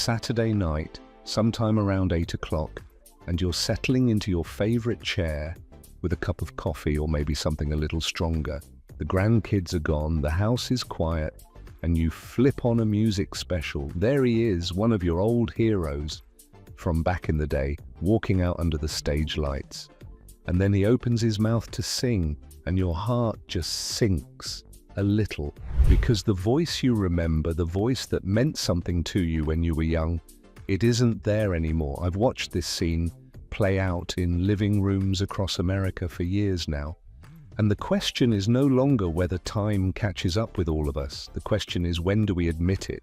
Saturday night, sometime around 8 o'clock, and you're settling into your favorite chair with a cup of coffee or maybe something a little stronger. The grandkids are gone, the house is quiet, and you flip on a music special. There he is, one of your old heroes from back in the day, walking out under the stage lights. And then he opens his mouth to sing, and your heart just sinks a little, because the voice you remember, the voice that meant something to you when you were young, it isn't there anymore. I've watched this scene play out in living rooms across America for years now. And the question is no longer whether time catches up with all of us. The question is, when do we admit it?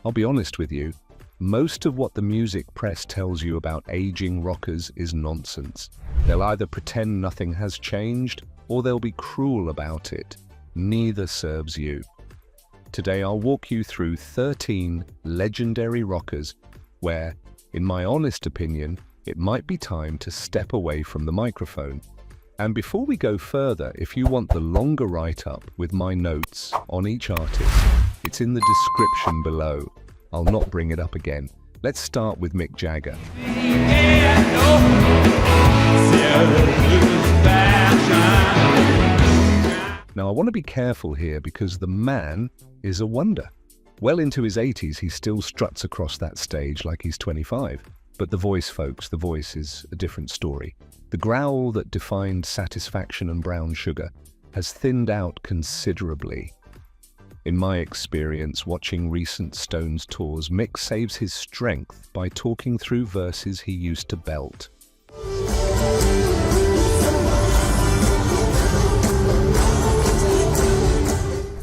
I'll be honest with you, most of what the music press tells you about aging rockers is nonsense. They'll either pretend nothing has changed, or they'll be cruel about it. Neither serves you. Today I'll walk you through 13 legendary rockers where, in my honest opinion, it might be time to step away from the microphone. And before we go further, if you want the longer write-up with my notes on each artist, it's in the description below. I'll not bring it up again. Let's start with Mick Jagger. Now, I want to be careful here because the man is a wonder. Well into his 80s, he still struts across that stage like he's 25. But the voice, folks, the voice is a different story. The growl that defined Satisfaction and Brown Sugar has thinned out considerably. In my experience, watching recent Stones tours, Mick saves his strength by talking through verses he used to belt.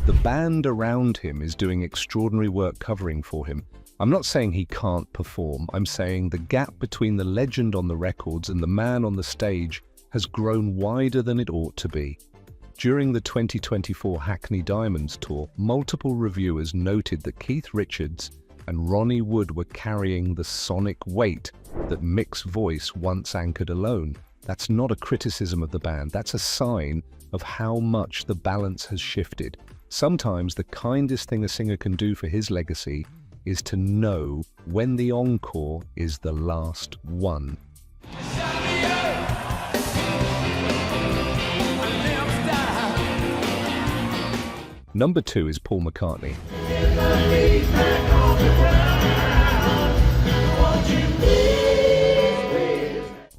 The band around him is doing extraordinary work covering for him. I'm not saying he can't perform, I'm saying the gap between the legend on the records and the man on the stage has grown wider than it ought to be. During the 2024 Hackney Diamonds tour, multiple reviewers noted that Keith Richards and Ronnie Wood were carrying the sonic weight that Mick's voice once anchored alone. That's not a criticism of the band, that's a sign of how much the balance has shifted. Sometimes the kindest thing a singer can do for his legacy is to know when the encore is the last one. Number 2 is Paul McCartney.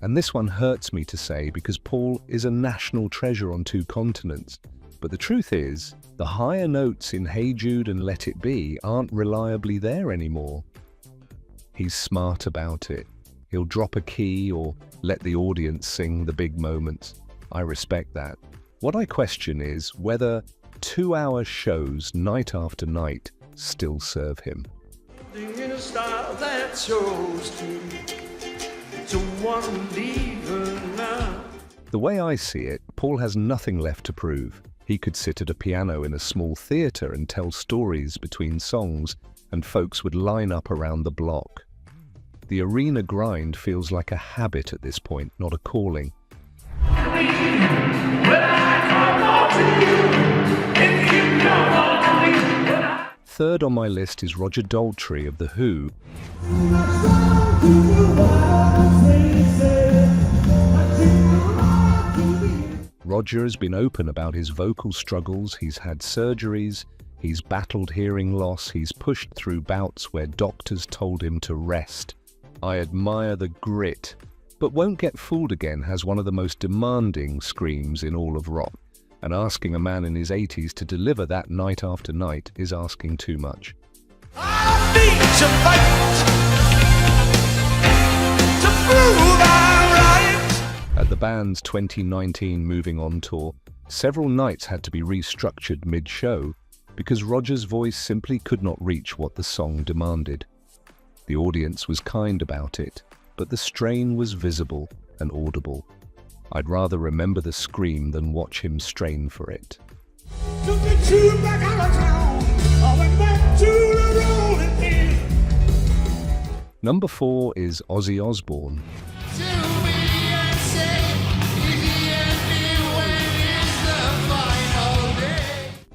And this one hurts me to say because Paul is a national treasure on 2 continents. But the truth is, the higher notes in Hey Jude and Let It Be aren't reliably there anymore. He's smart about it. He'll drop a key or let the audience sing the big moments. I respect that. What I question is whether 2-hour shows night after night still serve him. In a style that shows to one leader now. The way I see it, Paul has nothing left to prove. He could sit at a piano in a small theatre and tell stories between songs, and folks would line up around the block. The arena grind feels like a habit at this point, not a calling. Third on my list is Roger Daltrey of The Who. Roger has been open about his vocal struggles, he's had surgeries, he's battled hearing loss, he's pushed through bouts where doctors told him to rest. I admire the grit, but Won't Get Fooled Again has one of the most demanding screams in all of rock, and asking a man in his 80s to deliver that night after night is asking too much. I need to fight to prove I'm right. At the band's 2019 Moving On tour, several nights had to be restructured mid-show because Roger's voice simply could not reach what the song demanded. The audience was kind about it, but the strain was visible and audible. I'd rather remember the scream than watch him strain for it. Took the tube back out of town, I went back to the rolling pin. Number 4 is Ozzy Osbourne.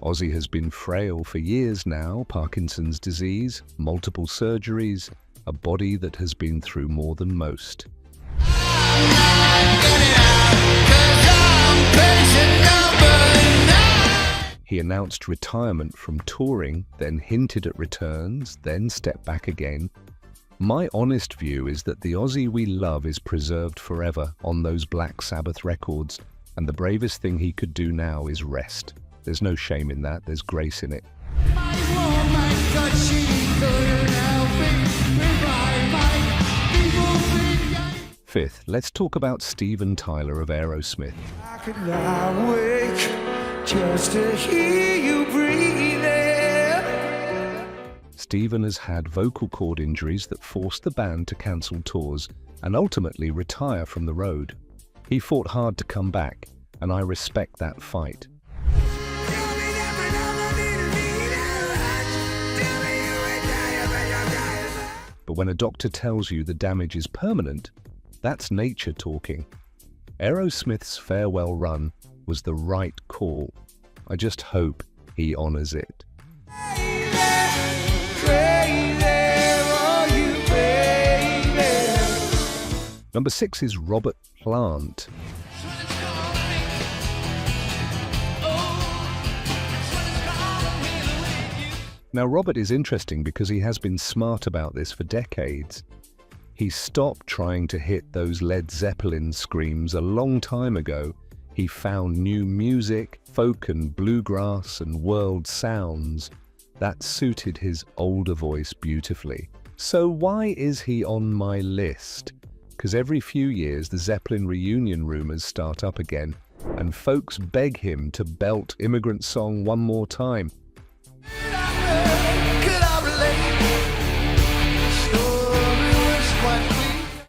Ozzy has been frail for years now, Parkinson's disease, multiple surgeries, a body that has been through more than most. He announced retirement from touring, then hinted at returns, then stepped back again. My honest view is that the Ozzy we love is preserved forever on those Black Sabbath records, and the bravest thing he could do now is rest. There's no shame in that, there's grace in it. Fifth, let's talk about Steven Tyler of Aerosmith. I could lie awake just to hear you breathing. Steven has had vocal cord injuries that forced the band to cancel tours and ultimately retire from the road. He fought hard to come back, and I respect that fight. But when a doctor tells you the damage is permanent, that's nature talking. Aerosmith's farewell run was the right call. I just hope he honors it. Number 6 is Robert Plant. Now, Robert is interesting because he has been smart about this for decades. He stopped trying to hit those Led Zeppelin screams a long time ago. He found new music, folk and bluegrass and world sounds that suited his older voice beautifully. So why is he on my list? Because every few years the Zeppelin reunion rumors start up again, and folks beg him to belt Immigrant Song one more time.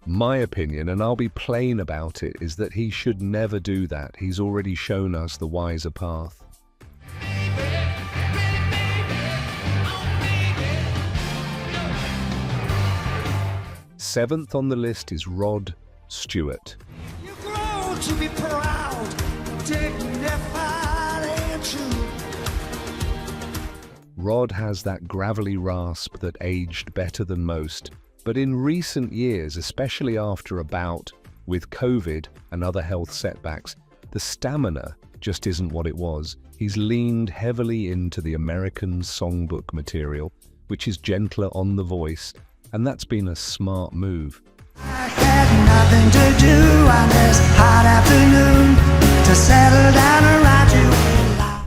My opinion, and I'll be plain about it, is that he should never do that. He's already shown us the wiser path. Seventh on the list is Rod Stewart. You grow to be proud, dignified and true. Rod has that gravelly rasp that aged better than most, but in recent years, especially after a bout with COVID and other health setbacks, the stamina just isn't what it was. He's leaned heavily into the American songbook material, which is gentler on the voice, and that's been a smart move. I had nothing to do on this hot afternoon to settle down and write you.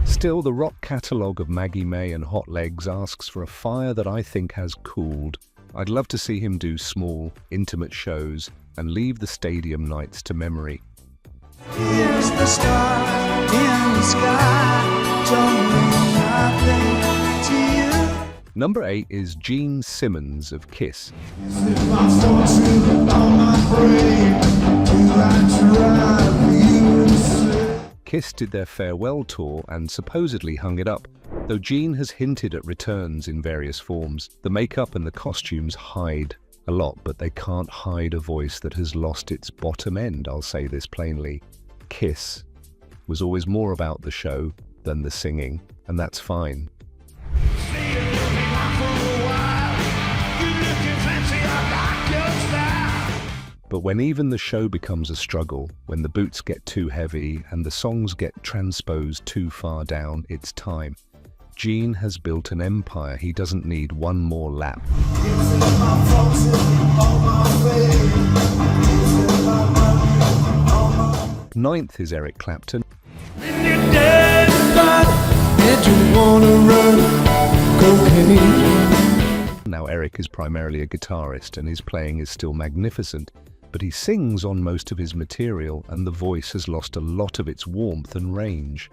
Still, the rock catalogue of Maggie May and Hot Legs asks for a fire that I think has cooled. I'd love to see him do small, intimate shows and leave the stadium nights to memory. Here's the star in the sky, don't mean nothing to you. Number 8 is Gene Simmons of Kiss. Kiss did their farewell tour and supposedly hung it up, though Gene has hinted at returns in various forms. The makeup and the costumes hide a lot, but they can't hide a voice that has lost its bottom end, I'll say this plainly. Kiss was always more about the show than the singing, and that's fine. But when even the show becomes a struggle, when the boots get too heavy and the songs get transposed too far down, it's time. Gene has built an empire. He doesn't need one more lap. Ninth is Eric Clapton. Now, Eric is primarily a guitarist and his playing is still magnificent, but he sings on most of his material and the voice has lost a lot of its warmth and range.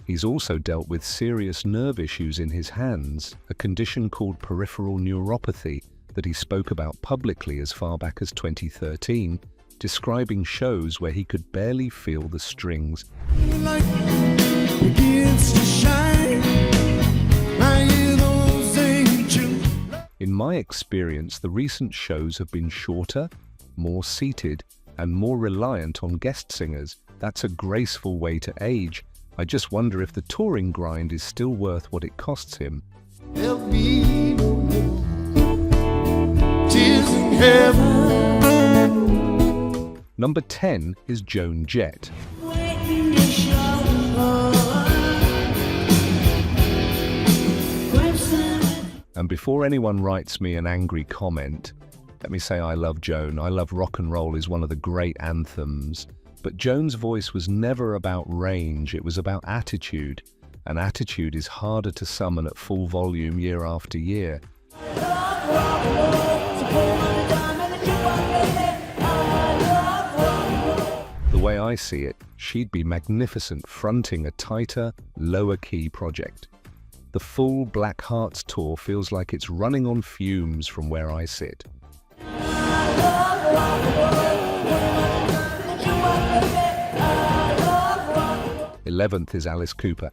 He's also dealt with serious nerve issues in his hands, a condition called peripheral neuropathy that he spoke about publicly as far back as 2013, describing shows where he could barely feel the strings. In my experience, the recent shows have been shorter, more seated, and more reliant on guest singers. That's a graceful way to age, I just wonder if the touring grind is still worth what it costs him. There'll be no more tears in heaven. Number 10 is Joan Jett. And before anyone writes me an angry comment, let me say I love Joan. I love Rock and Roll is one of the great anthems. But Joan's voice was never about range, it was about attitude. And attitude is harder to summon at full volume year after year. The way I see it, she'd be magnificent fronting a tighter, lower-key project. The full Black Hearts tour feels like it's running on fumes from where I sit. 11th is Alice Cooper.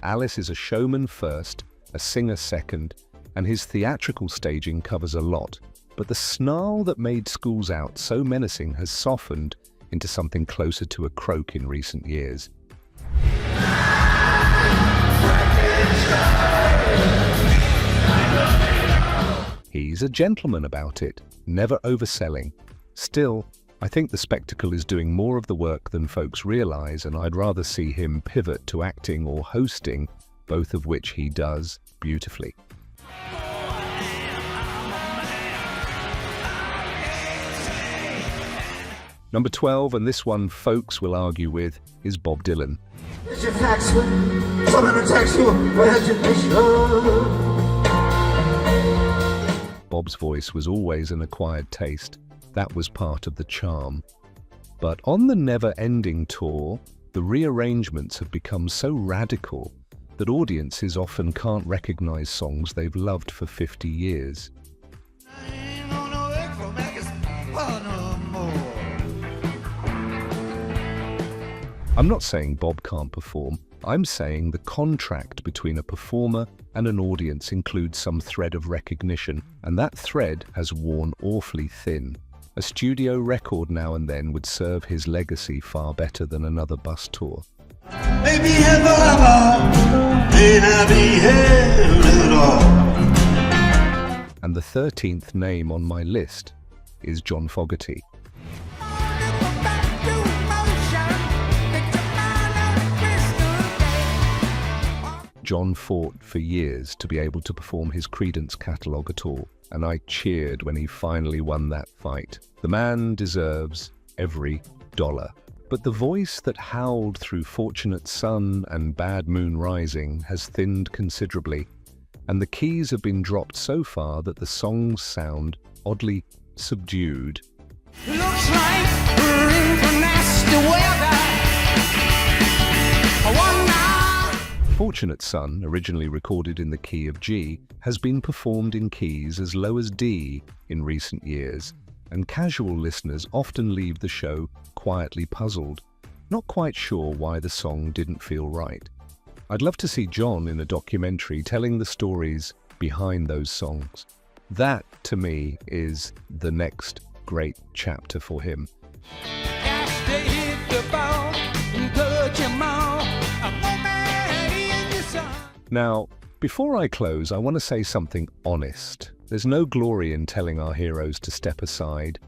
Alice is a showman first, a singer second, and his theatrical staging covers a lot. But the snarl that made Schools Out so menacing has softened into something closer to a croak in recent years. He's a gentleman about it, never overselling. Still, I think the spectacle is doing more of the work than folks realize, and I'd rather see him pivot to acting or hosting, both of which he does beautifully. Number 12, and this one folks will argue with, is Bob Dylan. Bob's voice was always an acquired taste. That was part of the charm. But on the never-ending tour, the rearrangements have become so radical that audiences often can't recognize songs they've loved for 50 years. I'm not saying Bob can't perform. I'm saying the contract between a performer and an audience includes some thread of recognition, and that thread has worn awfully thin. A studio record now and then would serve his legacy far better than another bus tour. Maybe ever, may not be held at all. And the 13th name on my list is John Fogerty. John fought for years to be able to perform his Creedence catalogue at all, and I cheered when he finally won that fight. The man deserves every dollar. But the voice that howled through Fortunate Son and Bad Moon Rising has thinned considerably, and the keys have been dropped so far that the songs sound oddly subdued. Looks like we're in for nasty weather. I wonder. Fortunate Son, originally recorded in the key of G, has been performed in keys as low as D in recent years, and casual listeners often leave the show quietly puzzled, not quite sure why the song didn't feel right. I'd love to see John in a documentary telling the stories behind those songs. That, to me, is the next great chapter for him. Now, before I close, I want to say something honest. There's no glory in telling our heroes to step aside.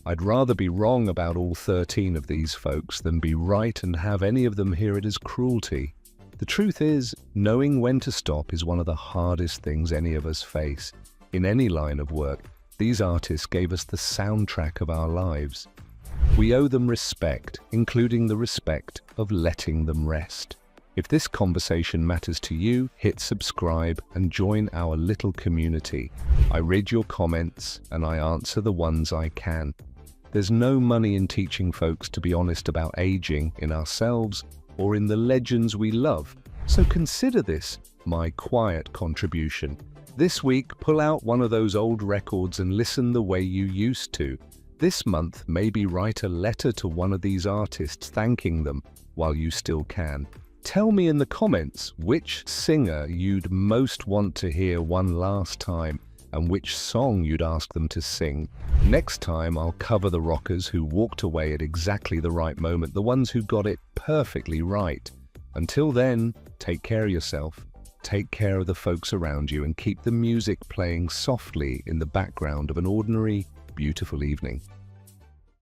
I'd rather be wrong about all 13 of these folks than be right and have any of them hear it as cruelty. The truth is, knowing when to stop is one of the hardest things any of us face. In any line of work, these artists gave us the soundtrack of our lives. We owe them respect, including the respect of letting them rest. If this conversation matters to you, hit subscribe and join our little community. I read your comments and I answer the ones I can. There's no money in teaching folks to be honest about aging in ourselves or in the legends we love, so consider this my quiet contribution. This week, pull out one of those old records and listen the way you used to. This month, maybe write a letter to one of these artists thanking them while you still can. Tell me in the comments which singer you'd most want to hear one last time, and which song you'd ask them to sing. Next time, I'll cover the rockers who walked away at exactly the right moment, the ones who got it perfectly right. Until then, take care of yourself, take care of the folks around you, and keep the music playing softly in the background of an ordinary, beautiful evening.